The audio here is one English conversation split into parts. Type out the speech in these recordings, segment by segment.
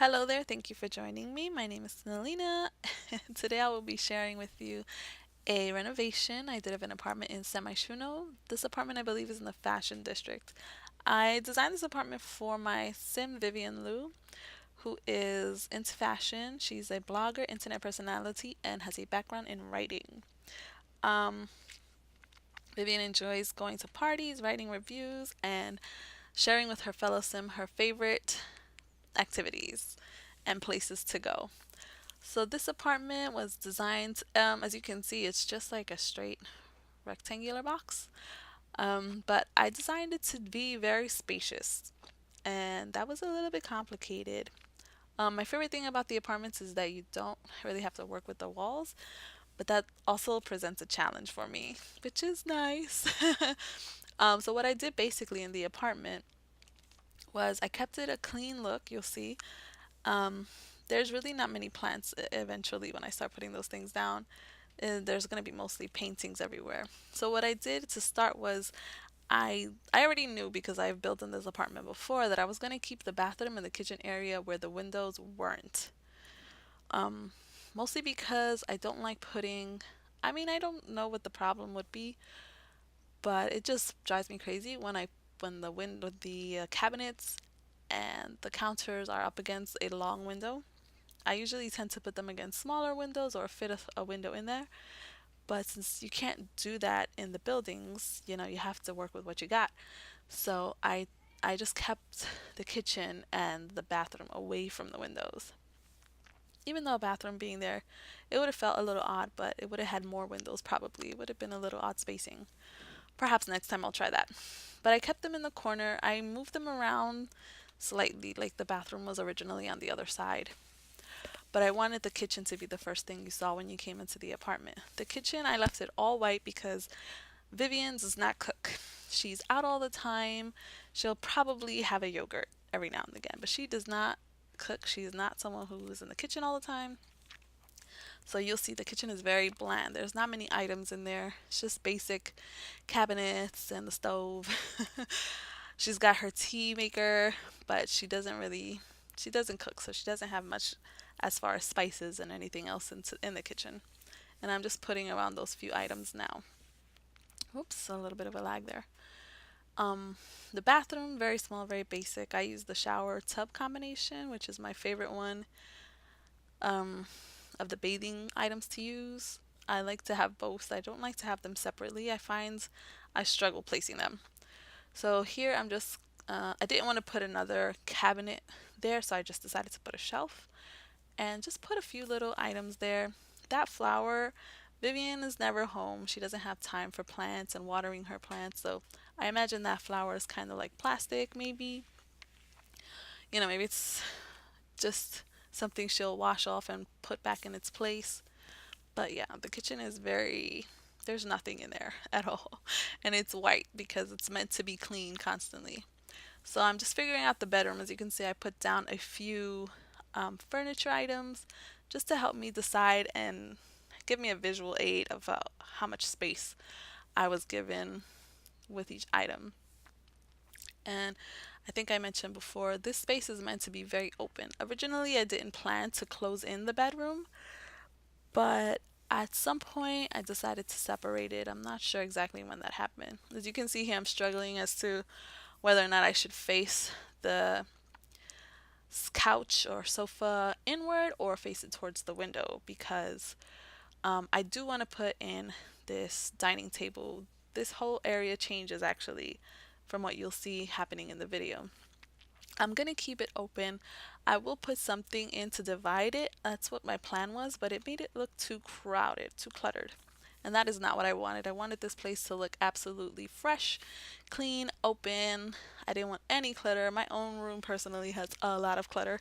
Hello there, thank you for joining me. My name is Nalina. Today I will be sharing with you a renovation I did of an apartment in Semishuno. This apartment, I believe, is in the Fashion District. I designed this apartment for my sim, Vivian Lu, who is into fashion. She's a blogger, internet personality, and has a background in writing. Um, Vivian enjoys going to parties, writing reviews, and sharing with her fellow sim her favorite activities and places to go. So this apartment was designed, as you can see, it's just like a straight rectangular box. But I designed it to be very spacious, and that was a little bit complicated. My favorite thing about the apartments is that you don't really have to work with the walls, but that also presents a challenge for me, which is nice. So what I did basically in the apartment was I kept it a clean look, you'll see. Um, there's really not many plants eventually when I start putting those things down. There's going to be mostly paintings everywhere. So what I did to start was I already knew because I've built in this apartment before that I was going to keep the bathroom and the kitchen area where the windows weren't. Um, Mostly because I don't like putting I don't know what the problem would be, but it just drives me crazy when the cabinets and the counters are up against a long window. I usually tend to put them against smaller windows or fit a window in there. But since you can't do that in the buildings, you have to work with what you got. So I just kept the kitchen and the bathroom away from the windows. Even though a bathroom being there, it would have felt a little odd, but it would have had more windows probably. It would have been a little odd spacing. Perhaps next time I'll try that. But I kept them in the corner. I moved them around slightly, like the bathroom was originally on the other side. But I wanted the kitchen to be the first thing you saw when you came into the apartment. The kitchen, I left it all white because Vivian does not cook. She's out all the time. She'll probably have a yogurt every now and again, but she does not cook. She is not someone who is in the kitchen all the time. So you'll see the kitchen is very bland. There's not many items in there. It's just basic cabinets and the stove. She's got her tea maker, but she doesn't cook, so she doesn't have much as far as spices and anything else in the kitchen. And I'm just putting around those few items now. Oops, a little bit of a lag there. Um, the bathroom, very small, very basic. I use the shower tub combination, which is my favorite one um, of the bathing items to use. I like to have both. I don't like to have them separately. I find I struggle placing them. So here I didn't want to put another cabinet there, so I just decided to put a shelf and just put a few little items there. That flower, Vivian is never home. She doesn't have time for plants and watering her plants, so I imagine that flower is kind of like plastic, maybe. Maybe it's just something she'll wash off and put back in its place. But yeah, the kitchen is there's nothing in there at all. And it's white because it's meant to be clean constantly. So I'm just figuring out the bedroom. As you can see, I put down a few furniture items just to help me decide and give me a visual aid of how much space I was given with each item. And I think I mentioned before, this space is meant to be very open. Originally, I didn't plan to close in the bedroom, but at some point I decided to separate it. I'm not sure exactly when that happened. As you can see here, I'm struggling as to whether or not I should face the couch or sofa inward or face it towards the window because I do want to put in this dining table. This whole area changes actually from what you'll see happening in the video. I'm gonna keep it open. I will put something in to divide it. That's what my plan was, but it made it look too crowded, too cluttered. And that is not what I wanted. I wanted this place to look absolutely fresh, clean, open. I didn't want any clutter. My own room personally has a lot of clutter,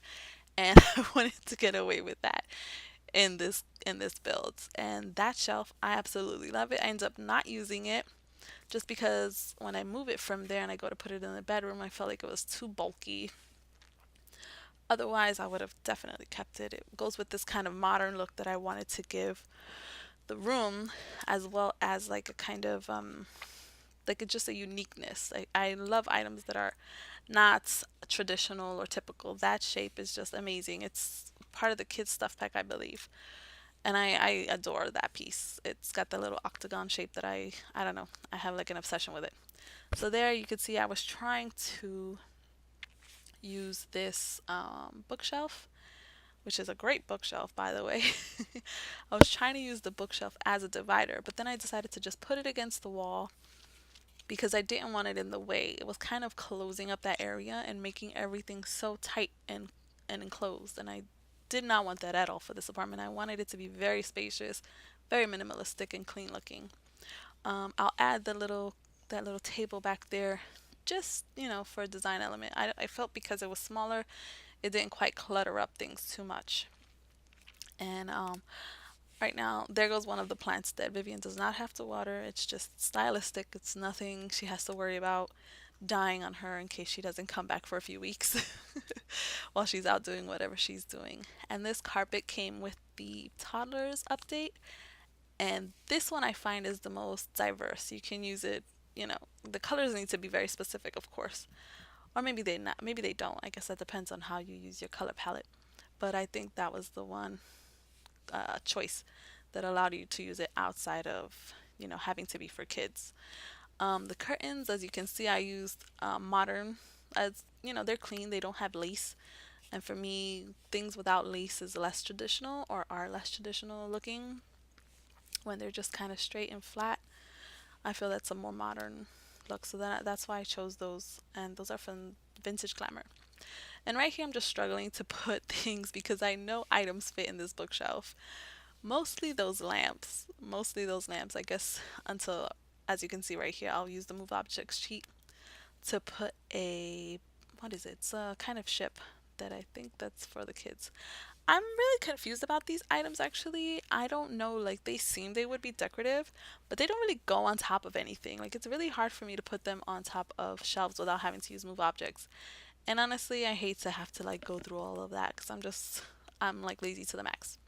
and I wanted to get away with that in this build. And that shelf, I absolutely love it. I end up not using it just because when I move it from there and I go to put it in the bedroom, I felt like it was too bulky. Otherwise, I would have definitely kept it. It goes with this kind of modern look that I wanted to give the room, as well as like a kind of like it's just a uniqueness. I love items that are not traditional or typical. That shape is just amazing. It's part of the kids stuff pack, I believe. And I adore that piece. It's got the little octagon shape that I don't know. I have like an obsession with it. So there you could see I was trying to use this bookshelf, which is a great bookshelf, by the way. I was trying to use the bookshelf as a divider, but then I decided to just put it against the wall because I didn't want it in the way. It was kind of closing up that area and making everything so tight and enclosed, and I did not want that at all for this apartment. I wanted it to be very spacious, very minimalistic and clean looking. I'll add the little that little table back there just, for a design element. I felt because it was smaller, it didn't quite clutter up things too much. And right now, there goes one of the plants that Vivian does not have to water. It's just stylistic. It's nothing she has to worry about dying on her in case she doesn't come back for a few weeks while she's out doing whatever she's doing. And this carpet came with the toddlers update. And this one I find is the most diverse. You can use it, the colors need to be very specific, of course. Or maybe they not, maybe they don't. I guess that depends on how you use your color palette. But I think that was the one choice that allowed you to use it outside of, having to be for kids. The curtains, as you can see, I used modern, as they're clean, they don't have lace. And for me, things without lace is less traditional or are less traditional looking when they're just kind of straight and flat. I feel that's a more modern look. So that's why I chose those. And those are from Vintage Glamour. And right here, I'm just struggling to put things because I know items fit in this bookshelf. Mostly those lamps. Mostly those lamps. I guess until, as you can see right here, I'll use the Move Objects sheet to put what is it? It's a kind of ship that I think that's for the kids. I'm really confused about these items actually. I don't know, like they seem they would be decorative, but they don't really go on top of anything. Like it's really hard for me to put them on top of shelves without having to use Move Objects. And honestly, I hate to have to like go through all of that because I'm like lazy to the max.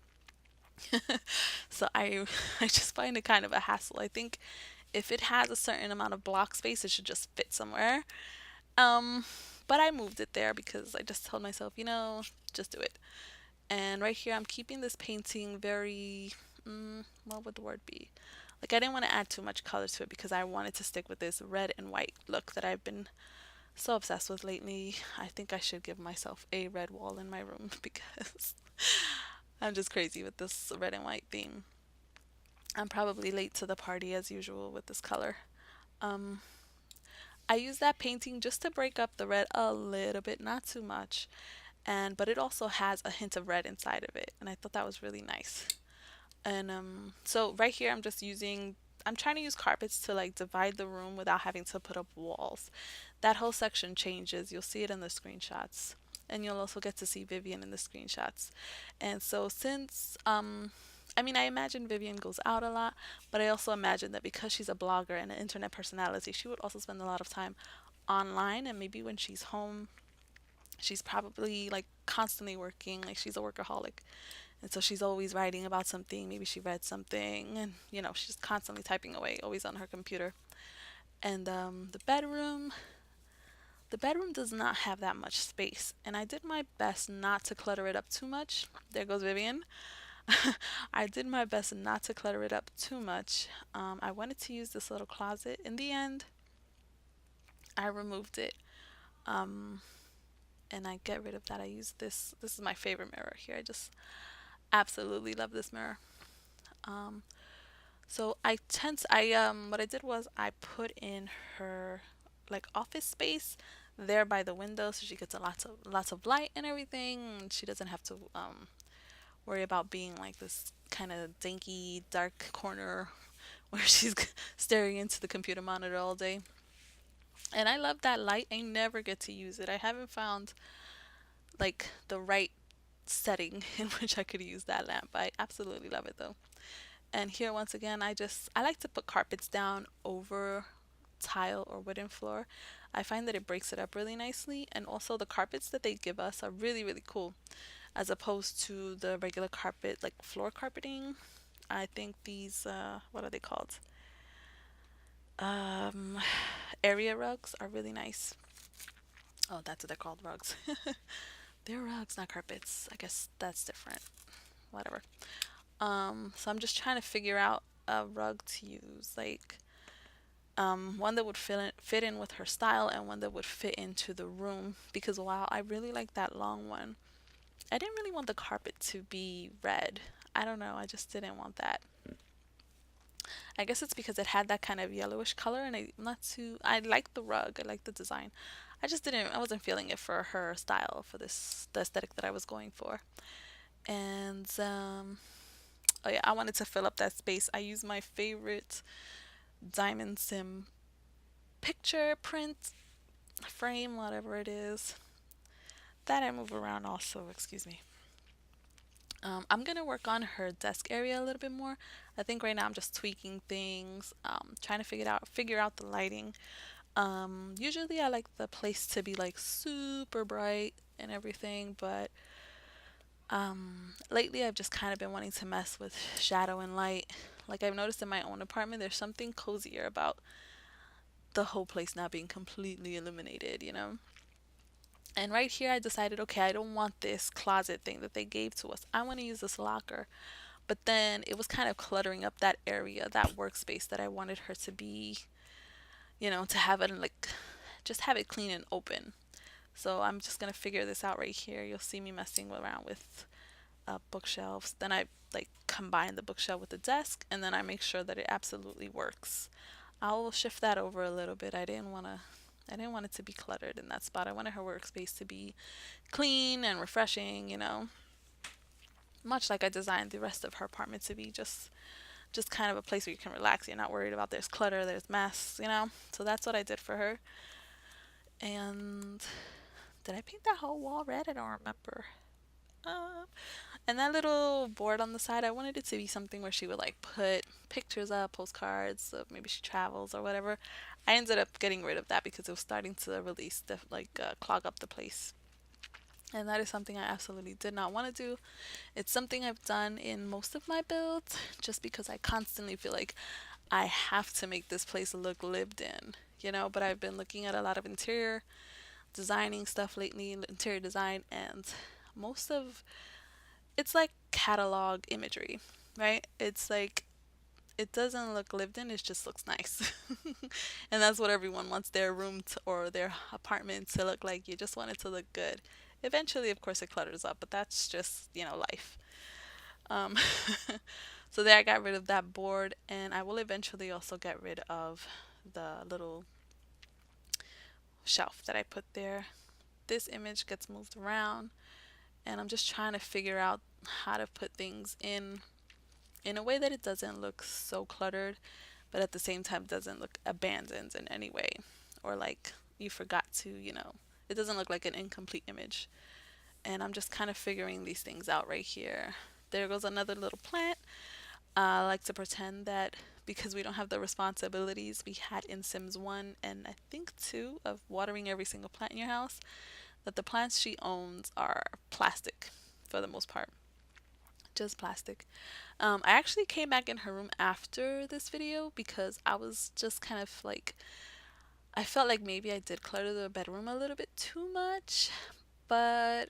So I just find it kind of a hassle. I think if it has a certain amount of block space, it should just fit somewhere. Um, but I moved it there because I just told myself, just do it. And right here, I'm keeping this painting very, what would the word be? Like I didn't want to add too much color to it because I wanted to stick with this red and white look that I've been so obsessed with lately. I think I should give myself a red wall in my room because I'm just crazy with this red and white theme. I'm probably late to the party as usual with this color. Um, I use that painting just to break up the red a little bit, not too much. And but it also has a hint of red inside of it, and I thought that was really nice. And so right here I'm trying to use carpets to like divide the room without having to put up walls. That whole section changes. You'll see it in the screenshots. And you'll also get to see Vivian in the screenshots. And so since I mean I imagine Vivian goes out a lot, but I also imagine that because she's a blogger and an internet personality, she would also spend a lot of time online, and maybe when she's home she's probably like constantly working, like she's a workaholic, and so she's always writing about something. Maybe she read something, and she's constantly typing away, always on her computer. And the bedroom does not have that much space, and I did my best not to clutter it up too much. There goes Vivian. I did my best not to clutter it up too much. I wanted to use this little closet. In the end, I removed it. Um, and I get rid of that. I use this. This is my favorite mirror here. I just absolutely love this mirror. Um, so what I did was I put in her like office space there by the window so she gets a lots of light and everything. And she doesn't have to worry about being like this kind of dinky dark corner where she's staring into the computer monitor all day. And I love that light. I never get to use it. I haven't found like the right setting in which I could use that lamp. I absolutely love it though. And here once again, I like to put carpets down over tile or wooden floor. I find that it breaks it up really nicely, and also the carpets that they give us are really really cool as opposed to the regular carpet like floor carpeting. I think these what are they called? Um, area rugs are really nice. Oh, that's what they're called, rugs. They're rugs, not carpets. I guess that's different. Whatever. So I'm just trying to figure out a rug to use, like one that would fit in with her style and one that would fit into the room. Because while I really like that long one, I didn't really want the carpet to be red. I don't know. I just didn't want that. I guess it's because it had that kind of yellowish color, and I'm not too. I like the rug. I like the design. I just didn't. I wasn't feeling it for her style, for this the aesthetic that I was going for. And oh yeah, I wanted to fill up that space. I used my favorite diamond sim picture print frame, whatever it is, that I move around also. Excuse me. I'm gonna work on her desk area a little bit more. I think right now I'm just tweaking things, trying to figure out the lighting. Usually I like the place to be like super bright and everything, but lately I've just kind of been wanting to mess with shadow and light. Like I've noticed in my own apartment, there's something cozier about the whole place not being completely illuminated, you know? And right here, I decided, okay, I don't want this closet thing that they gave to us. I want to use this locker. But then it was kind of cluttering up that area, that workspace that I wanted her to be, to have it like, just have it clean and open. So I'm just going to figure this out right here. You'll see me messing around with bookshelves. Then I like combine the bookshelf with the desk, and then I make sure that it absolutely works. I'll shift that over a little bit. I didn't want it to be cluttered in that spot. I wanted her workspace to be clean and refreshing, much like I designed the rest of her apartment to be just kind of a place where you can relax. You're not worried about there's clutter, there's mess. So that's what I did for her. And did I paint that whole wall red? I don't remember. Uh, and that little board on the side, I wanted it to be something where she would like put pictures up, postcards, of maybe she travels or whatever. I ended up getting rid of that because it was starting to release clog up the place. And that is something I absolutely did not want to do. It's something I've done in most of my builds just because I constantly feel like I have to make this place look lived in. But I've been looking at a lot of interior designing stuff lately, interior design, and most of it's like catalog imagery, right? It's like it doesn't look lived in, it just looks nice. And that's what everyone wants their room or their apartment to look like. You just want it to look good. Eventually, of course, it clutters up, but that's just life. Um, so there I got rid of that board, and I will eventually also get rid of the little shelf that I put there. This image gets moved around, and I'm just trying to figure out how to put things in a way that it doesn't look so cluttered, but at the same time doesn't look abandoned in any way, or like you forgot to. It doesn't look like an incomplete image. And I'm just kind of figuring these things out right here. There goes another little plant. I like to pretend that because we don't have the responsibilities we had in Sims 1 and I think 2 of watering every single plant in your house, that the plants she owns are plastic for the most part. Just plastic. I actually came back in her room after this video because I was just kind of like, I felt like maybe I did clutter the bedroom a little bit too much, but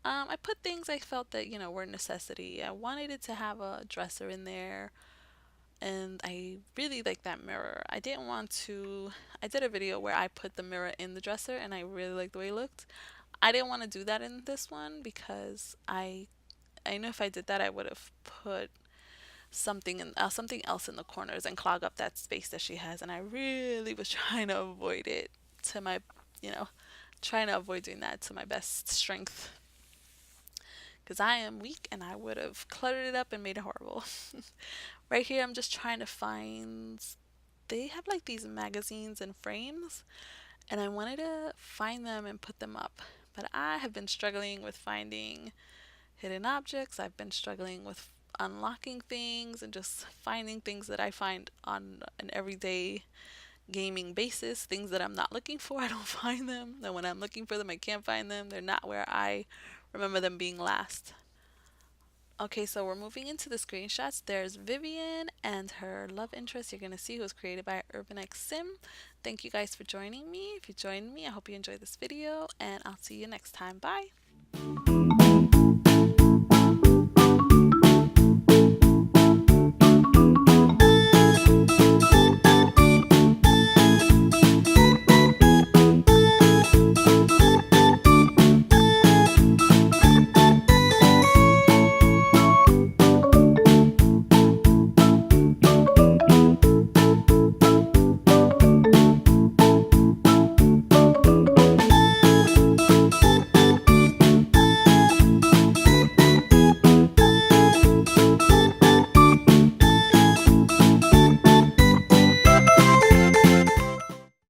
I put things I felt that were a necessity. I wanted it to have a dresser in there, and I really like that mirror. I didn't want to. I did a video where I put the mirror in the dresser, and I really liked the way it looked. I didn't want to do that in this one because I know if I did that, I would have put something else in the corners and clog up that space that she has, and I really was trying to avoid it to my, you know, trying to avoid doing that to my best strength because I am weak and I would have cluttered it up and made it horrible. Right here, I'm just trying to find. They have like these magazines and frames, and I wanted to find them and put them up. But I have been struggling with finding hidden objects. I've been struggling with unlocking things and just finding things that I find on an everyday gaming basis. Things that I'm not looking for, I don't find them. And when I'm looking for them, I can't find them. They're not where I remember them being last. Okay, so we're moving into the screenshots. There's Vivian and her love interest you're gonna see, who was created by Urban X Sim. Thank you guys for joining me. If you joined me, I hope you enjoyed this video, and I'll see you next time. Bye.